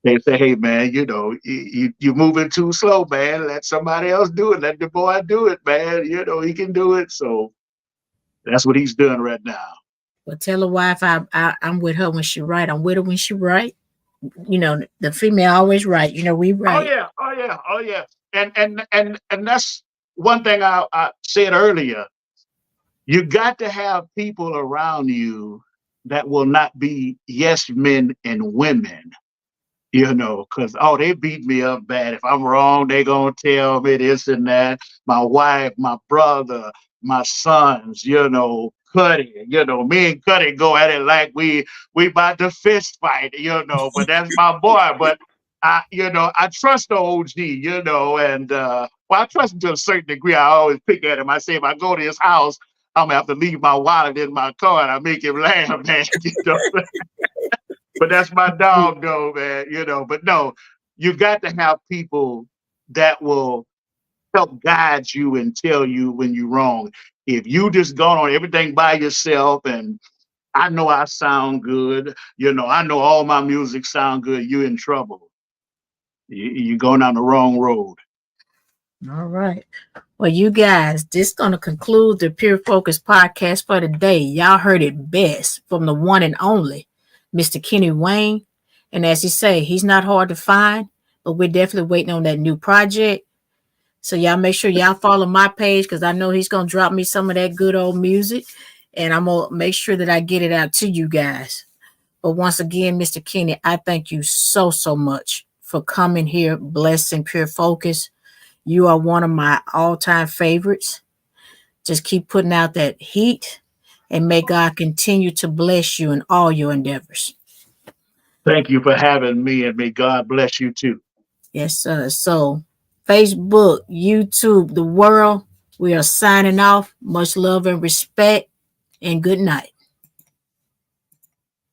they say, hey, man, you're moving too slow, man. Let somebody else do it. Let the boy do it, man. He can do it. So that's what he's doing right now. Well, tell the wife I'm with her when she right. I'm with her when she right. The female always right. We right. Oh yeah. And that's one thing I said earlier. You got to have people around you that will not be yes men and women, because, they beat me up bad. If I'm wrong, they going to tell me this and that. My wife, my brother, my sons, Cuddy, me and Cuddy go at it like we about to fist fight, but that's my boy. But I trust the OG, and I trust him to a certain degree. I always pick at him. I say, if I go to his house, I'm gonna have to leave my wallet in my car, and I make him laugh, man. But that's my dog, though, man. But no, you got to have people that will help guide you and tell you when you're wrong. If you just go on everything by yourself and I know I sound good, I know all my music sound good, you're in trouble. You're going down the wrong road. All right. Well, you guys, this is going to conclude the Pure Focus podcast for today. Y'all heard it best from the one and only Mr. Kenne Wayne. And as he say, he's not hard to find, but we're definitely waiting on that new project. So y'all make sure y'all follow my page because I know he's going to drop me some of that good old music. And I'm going to make sure that I get it out to you guys. But once again, Mr. Kenne, I thank you so, so much for coming here, blessing Pure Focus. You are one of my all-time favorites. Just keep putting out that heat and may God continue to bless you in all your endeavors. Thank you for having me, and may God bless you too. Yes, sir. So Facebook, YouTube, the world, we are signing off. Much love and respect, and good night.